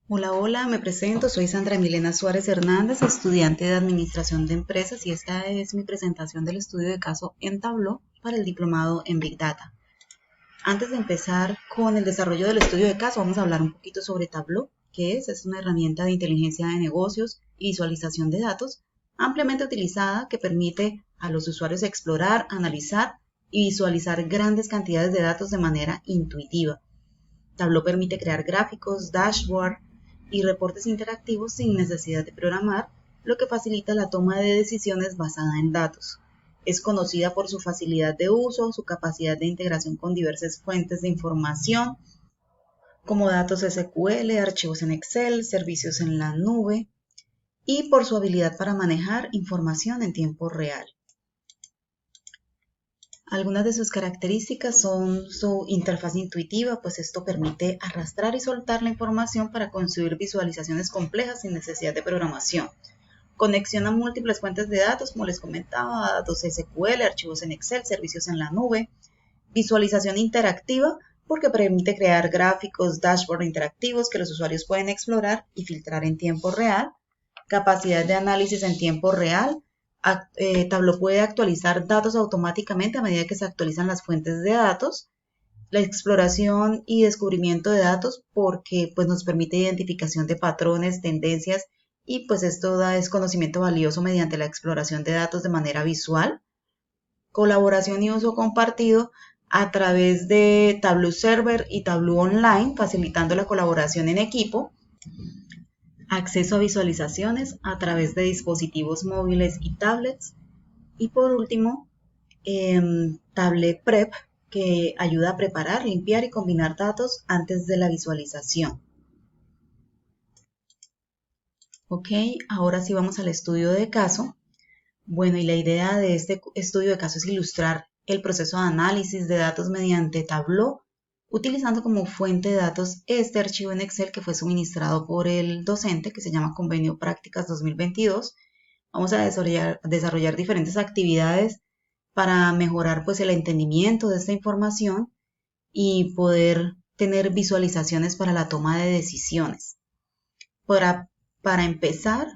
Hola, hola, me presento, soy Sandra Milena Suárez Hernández, estudiante de Administración de Empresas y esta es mi presentación del estudio de caso en Tableau para el diplomado en Big Data. Antes de empezar con el desarrollo del estudio de caso, vamos a hablar un poquito sobre Tableau, que es una herramienta de inteligencia de negocios y visualización de datos ampliamente utilizada que permite a los usuarios explorar, analizar y visualizar grandes cantidades de datos de manera intuitiva. Tableau permite crear gráficos, dashboard y reportes interactivos sin necesidad de programar, lo que facilita la toma de decisiones basada en datos. Es conocida por su facilidad de uso, su capacidad de integración con diversas fuentes de información, como datos SQL, archivos en Excel, servicios en la nube, y por su habilidad para manejar información en tiempo real. Algunas de sus características son su interfaz intuitiva, pues esto permite arrastrar y soltar la información para construir visualizaciones complejas sin necesidad de programación. Conexión a múltiples fuentes de datos, como les comentaba, datos SQL, archivos en Excel, servicios en la nube. Visualización interactiva, porque permite crear gráficos, dashboards interactivos que los usuarios pueden explorar y filtrar en tiempo real. Capacidad de análisis en tiempo real. Tableau puede actualizar datos automáticamente a medida que se actualizan las fuentes de datos. La exploración y descubrimiento de datos porque pues, nos permite identificación de patrones, tendencias y pues esto es conocimiento valioso mediante la exploración de datos de manera visual. Colaboración y uso compartido a través de Tableau Server y Tableau Online, facilitando la colaboración en equipo. Acceso a visualizaciones a través de dispositivos móviles y tablets. Y por último, Tablet Prep, que ayuda a preparar, limpiar y combinar datos antes de la visualización. Ok, ahora sí vamos al estudio de caso. Bueno, y la idea de este estudio de caso es ilustrar el proceso de análisis de datos mediante Tableau, utilizando como fuente de datos este archivo en Excel que fue suministrado por el docente, que se llama Convenio Prácticas 2022. Vamos a desarrollar diferentes actividades para mejorar pues el entendimiento de esta información y poder tener visualizaciones para la toma de decisiones. Para empezar,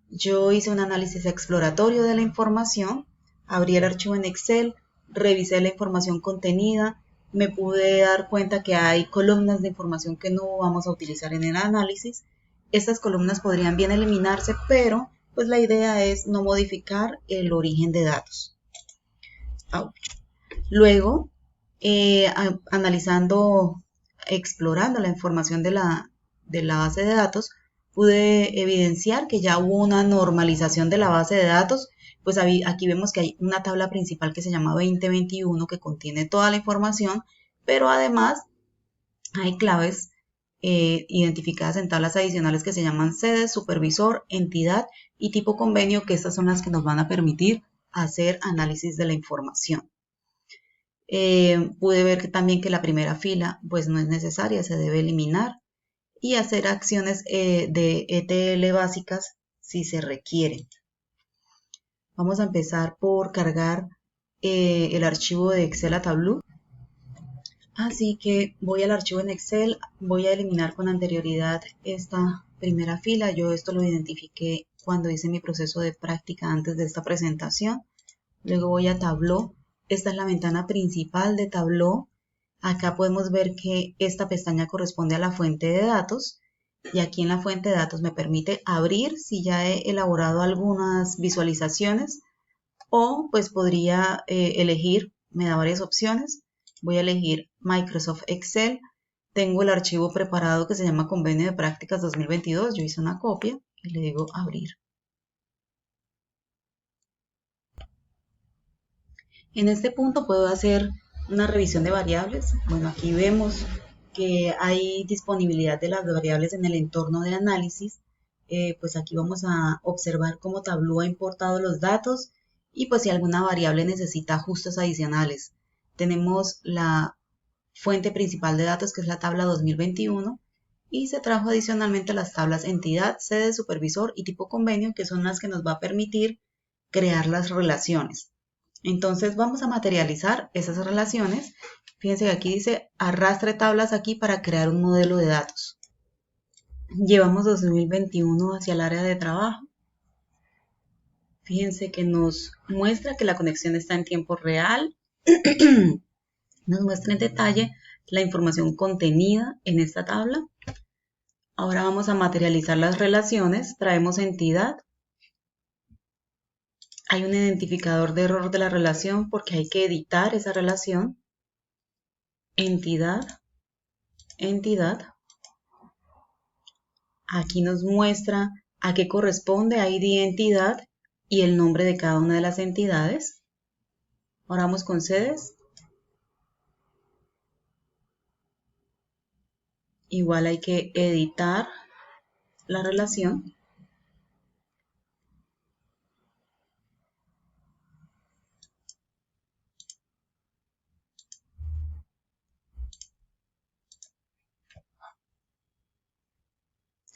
yo hice un análisis exploratorio de la información, abrí el archivo en Excel, revisé la información contenida, me pude dar cuenta que hay columnas de información que no vamos a utilizar en el análisis. Estas columnas podrían bien eliminarse, pero pues la idea es no modificar el origen de datos. Luego, analizando, explorando la información de la base de datos, pude evidenciar que ya hubo una normalización de la base de datos. Pues aquí vemos que hay una tabla principal que se llama 2021 que contiene toda la información, pero además hay claves identificadas en tablas adicionales que se llaman sede, supervisor, entidad y tipo convenio, que estas son las que nos van a permitir hacer análisis de la información. Pude ver también que la primera fila pues no es necesaria, se debe eliminar y hacer acciones de ETL básicas si se requieren. Vamos a empezar por cargar el archivo de Excel a Tableau. Así que voy al archivo en Excel, voy a eliminar con anterioridad esta primera fila. Yo esto lo identifiqué cuando hice mi proceso de práctica antes de esta presentación. Luego voy a Tableau. Esta es la ventana principal de Tableau. Acá podemos ver que esta pestaña corresponde a la fuente de datos y aquí en la fuente de datos me permite abrir si ya he elaborado algunas visualizaciones o pues podría elegir, me da varias opciones. Voy a elegir Microsoft Excel. Tengo el archivo preparado que se llama Convenio de Prácticas 2022. Yo hice una copia y le digo abrir. En este punto puedo hacer una revisión de variables. Bueno, aquí vemos que hay disponibilidad de las variables en el entorno de análisis. Pues aquí vamos a observar cómo Tableau ha importado los datos y pues si alguna variable necesita ajustes adicionales. Tenemos la fuente principal de datos que es la tabla 2021 y se trajo adicionalmente las tablas entidad, sede, supervisor y tipo convenio, que son las que nos va a permitir crear las relaciones. Entonces vamos a materializar esas relaciones. Fíjense que aquí dice arrastre tablas aquí para crear un modelo de datos. Llevamos 2021 hacia el área de trabajo. Fíjense que nos muestra que la conexión está en tiempo real. Nos muestra en detalle la información contenida en esta tabla. Ahora vamos a materializar las relaciones. Traemos entidad. Hay un identificador de error de la relación porque hay que editar esa relación. Entidad. Aquí nos muestra a qué corresponde ID entidad y el nombre de cada una de las entidades. Ahora vamos con sedes. Igual hay que editar la relación.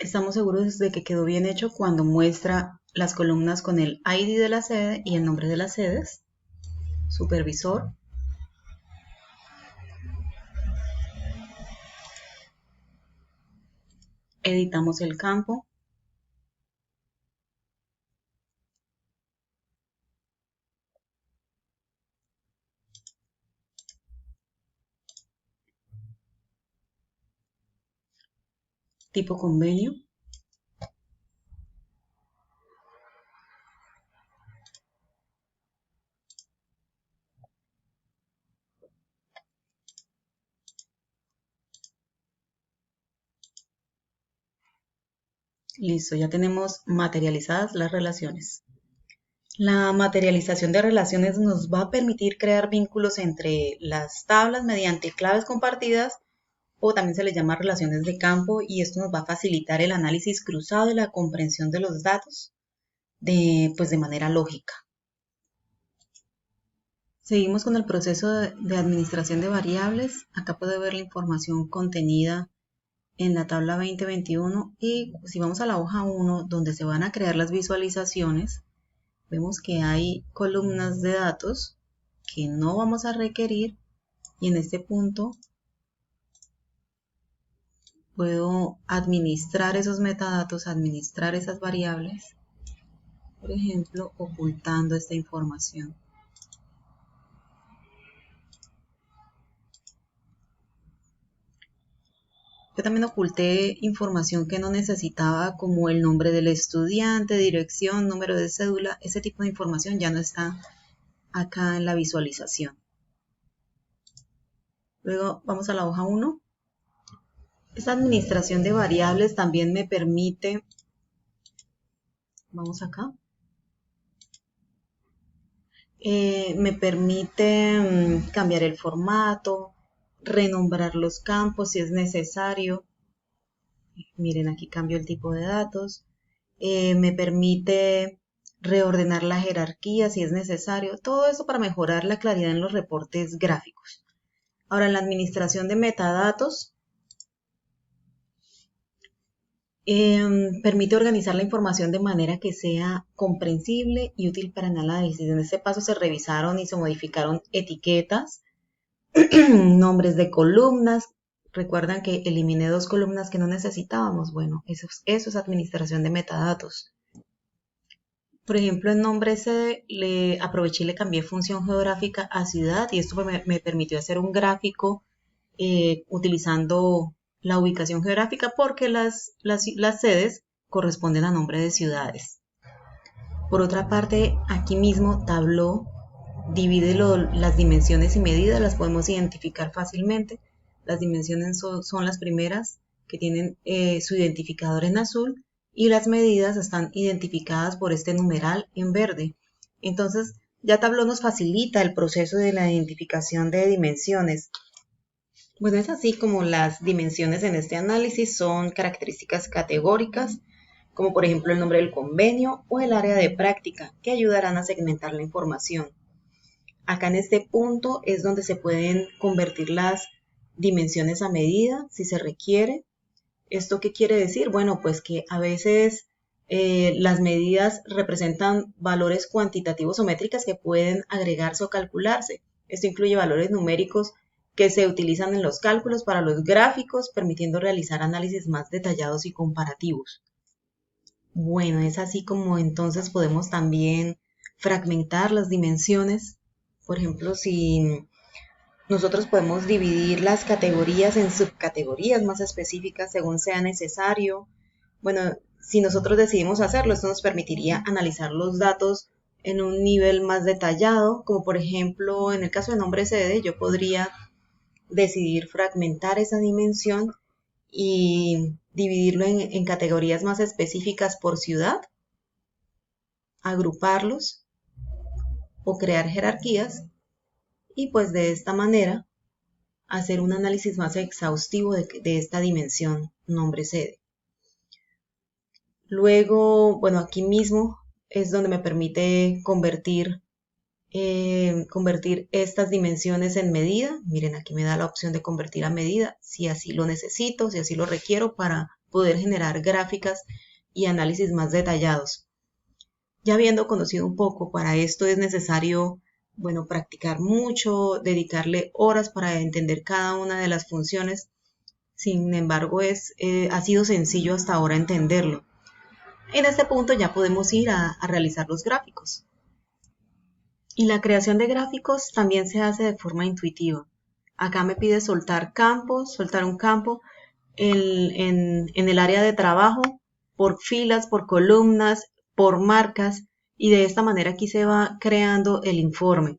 Estamos seguros de que quedó bien hecho cuando muestra las columnas con el ID de la sede y el nombre de las sedes. Supervisor. Editamos el campo. Tipo convenio. Listo, ya tenemos materializadas las relaciones. La materialización de relaciones nos va a permitir crear vínculos entre las tablas mediante claves compartidas o también se les llama relaciones de campo y esto nos va a facilitar el análisis cruzado y la comprensión de los datos de manera lógica. Seguimos con el proceso de administración de variables. Acá puede ver la información contenida en la tabla 2021 y si vamos a la hoja 1 donde se van a crear las visualizaciones, vemos que hay columnas de datos que no vamos a requerir y en este punto puedo administrar esos metadatos, administrar esas variables, por ejemplo, ocultando esta información. Yo también oculté información que no necesitaba como el nombre del estudiante, dirección, número de cédula. Ese tipo de información ya no está acá en la visualización. Luego vamos a la hoja 1. Esta administración de variables también me permite, vamos acá, me permite cambiar el formato, renombrar los campos si es necesario. Miren, aquí cambio el tipo de datos. Me permite reordenar la jerarquía si es necesario. Todo eso para mejorar la claridad en los reportes gráficos. Ahora, en la administración de metadatos, permite organizar la información de manera que sea comprensible y útil para el análisis. En este paso se revisaron y se modificaron etiquetas, nombres de columnas. Recuerdan que eliminé 2 columnas que no necesitábamos. Bueno, eso es administración de metadatos. Por ejemplo, en nombre sede aproveché y le cambié función geográfica a ciudad y esto me permitió hacer un gráfico utilizando la ubicación geográfica porque las sedes corresponden a nombre de ciudades. Por otra parte, aquí mismo Tableau divide las dimensiones y medidas, las podemos identificar fácilmente. Las dimensiones son las primeras que tienen su identificador en azul y las medidas están identificadas por este numeral en verde. Entonces, ya Tableau nos facilita el proceso de la identificación de dimensiones. Bueno, es así como las dimensiones en este análisis son características categóricas, como por ejemplo el nombre del convenio o el área de práctica, que ayudarán a segmentar la información. Acá en este punto es donde se pueden convertir las dimensiones a medida, si se requiere. ¿Esto qué quiere decir? Bueno, pues que a veces las medidas representan valores cuantitativos o métricas que pueden agregarse o calcularse. Esto incluye valores numéricos que se utilizan en los cálculos para los gráficos, permitiendo realizar análisis más detallados y comparativos. Bueno, es así como entonces podemos también fragmentar las dimensiones. Por ejemplo, si nosotros podemos dividir las categorías en subcategorías más específicas según sea necesario. Bueno, si nosotros decidimos hacerlo, esto nos permitiría analizar los datos en un nivel más detallado, como por ejemplo en el caso de nombre sede, yo podría decidir fragmentar esa dimensión y dividirlo en categorías más específicas por ciudad, agruparlos o crear jerarquías y pues de esta manera hacer un análisis más exhaustivo de esta dimensión nombre sede. Luego, bueno, aquí mismo es donde me permite convertir estas dimensiones en medida. Miren, aquí me da la opción de convertir a medida, si así lo necesito, si así lo requiero, para poder generar gráficas y análisis más detallados. Ya habiendo conocido un poco, para esto es necesario, bueno, practicar mucho, dedicarle horas para entender cada una de las funciones. Sin embargo, ha sido sencillo hasta ahora entenderlo. En este punto ya podemos ir a realizar los gráficos. Y la creación de gráficos también se hace de forma intuitiva. Acá me pide soltar campos, soltar un campo en el área de trabajo, por filas, por columnas, por marcas, y de esta manera aquí se va creando el informe.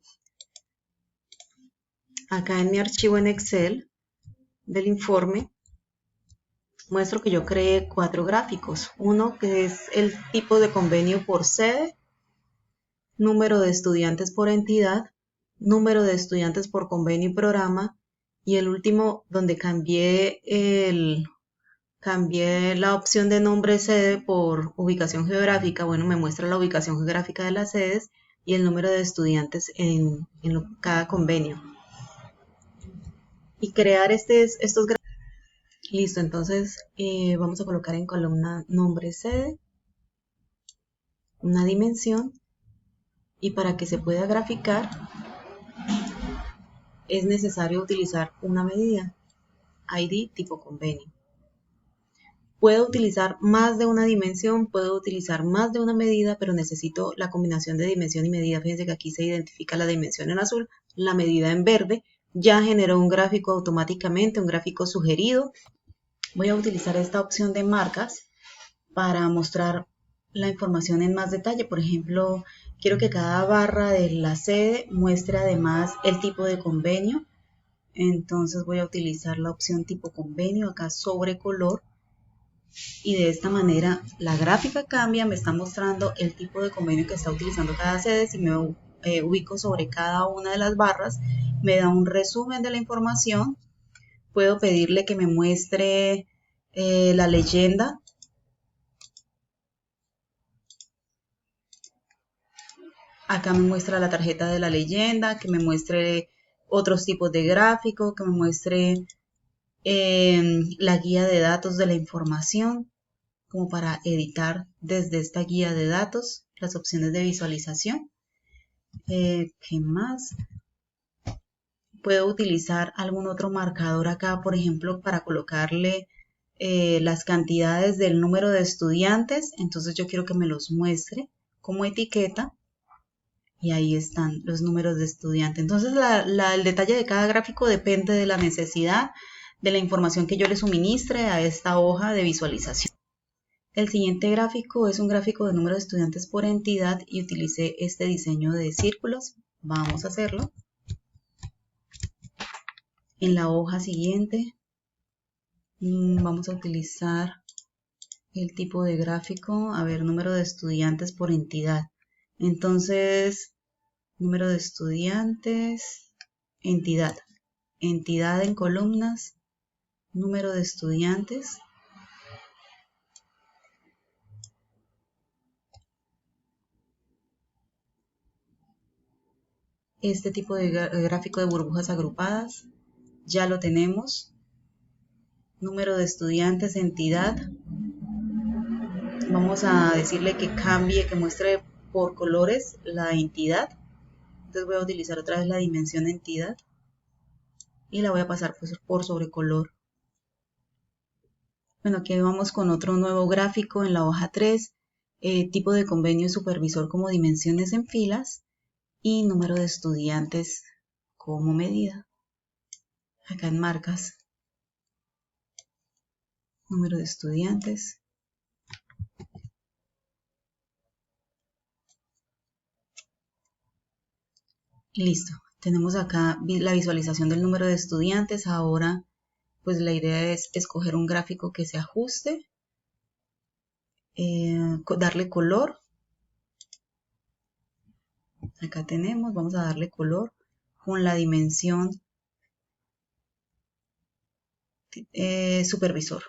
Acá en mi archivo en Excel del informe, muestro que yo creé 4 gráficos. Uno que es el tipo de convenio por sede, número de estudiantes por entidad, número de estudiantes por convenio y programa, y el último donde cambié la opción de nombre sede por ubicación geográfica. Bueno, me muestra la ubicación geográfica de las sedes y el número de estudiantes en cada convenio. Y crear estos gráficos. Listo, entonces vamos a colocar en columna nombre sede, una dimensión, y para que se pueda graficar es necesario utilizar una medida, ID tipo convenio. Puedo utilizar más de una dimensión, puedo utilizar más de una medida, pero necesito la combinación de dimensión y medida. Fíjense que aquí se identifica la dimensión en azul, la medida en verde. Ya generó un gráfico automáticamente, un gráfico sugerido. Voy a utilizar esta opción de marcas para mostrar la información en más detalle. Por ejemplo, quiero que cada barra de la sede muestre además el tipo de convenio. Entonces voy a utilizar la opción tipo convenio acá sobre color. Y de esta manera la gráfica cambia, me está mostrando el tipo de convenio que está utilizando cada sede. Si me ubico sobre cada una de las barras, me da un resumen de la información. Puedo pedirle que me muestre la leyenda. Acá me muestra la tarjeta de la leyenda, que me muestre otros tipos de gráficos, que me muestre la guía de datos de la información, como para editar desde esta guía de datos las opciones de visualización. ¿Qué más? Puedo utilizar algún otro marcador acá, por ejemplo, para colocarle las cantidades del número de estudiantes. Entonces yo quiero que me los muestre como etiqueta. Y ahí están los números de estudiantes. Entonces el detalle de cada gráfico depende de la necesidad de la información que yo le suministre a esta hoja de visualización. El siguiente gráfico es un gráfico de número de estudiantes por entidad y utilicé este diseño de círculos. Vamos a hacerlo. En la hoja siguiente vamos a utilizar el tipo de gráfico, a ver, número de estudiantes por entidad. Entonces, número de estudiantes, entidad. Entidad en columnas, número de estudiantes. Este tipo de gráfico de burbujas agrupadas ya lo tenemos. Número de estudiantes, entidad. Vamos a decirle que cambie, que muestre por colores la entidad. Entonces voy a utilizar otra vez la dimensión entidad. y la voy a pasar por sobrecolor. Bueno, aquí vamos con otro nuevo gráfico en la hoja 3, tipo de convenio supervisor como dimensiones en filas y número de estudiantes como medida. Acá en marcas, número de estudiantes. Listo, tenemos acá la visualización del número de estudiantes. Ahora, pues la idea es escoger un gráfico que se ajuste, darle color. Acá tenemos, vamos a darle color con la dimensión supervisor.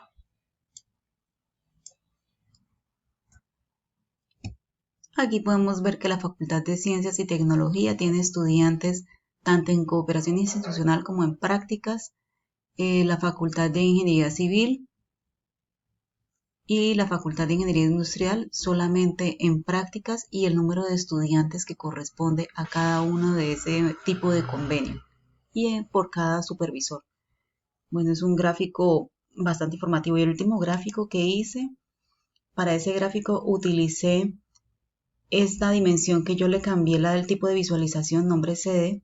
Aquí podemos ver que la Facultad de Ciencias y Tecnología tiene estudiantes tanto en cooperación institucional como en prácticas, la Facultad de Ingeniería Civil y la Facultad de Ingeniería Industrial solamente en prácticas y el número de estudiantes que corresponde a cada uno de ese tipo de convenio y por cada supervisor. Bueno, es un gráfico bastante informativo y el último gráfico que hice, para ese gráfico utilicé esta dimensión que yo le cambié, la del tipo de visualización, nombre sede,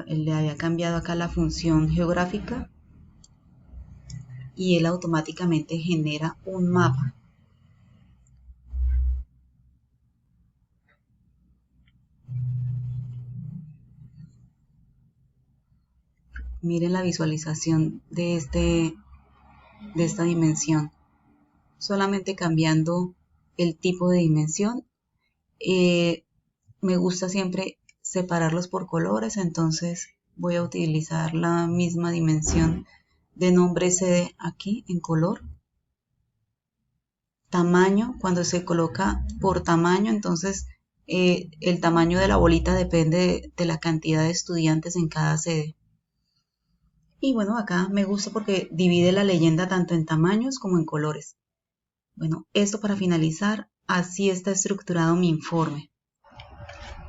le había cambiado acá la función geográfica y él automáticamente genera un mapa. Miren la visualización de esta dimensión, solamente cambiando el tipo de dimensión. Me gusta siempre separarlos por colores, entonces voy a utilizar la misma dimensión de nombre sede aquí en color. Tamaño, cuando se coloca por tamaño, entonces el tamaño de la bolita depende de la cantidad de estudiantes en cada sede. Y bueno, acá me gusta porque divide la leyenda tanto en tamaños como en colores. Bueno, esto para finalizar, así está estructurado mi informe.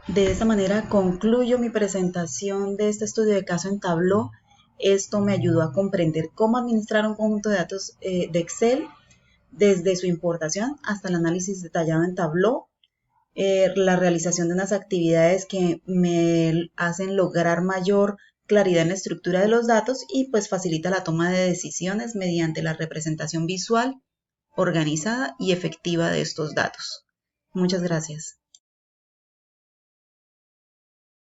De esta manera concluyo mi presentación de este estudio de caso en Tableau. Esto me ayudó a comprender cómo administrar un conjunto de datos de Excel, desde su importación hasta el análisis detallado en Tableau, la realización de unas actividades que me hacen lograr mayor claridad en la estructura de los datos y pues facilita la toma de decisiones mediante la representación visual, organizada y efectiva de estos datos. Muchas gracias.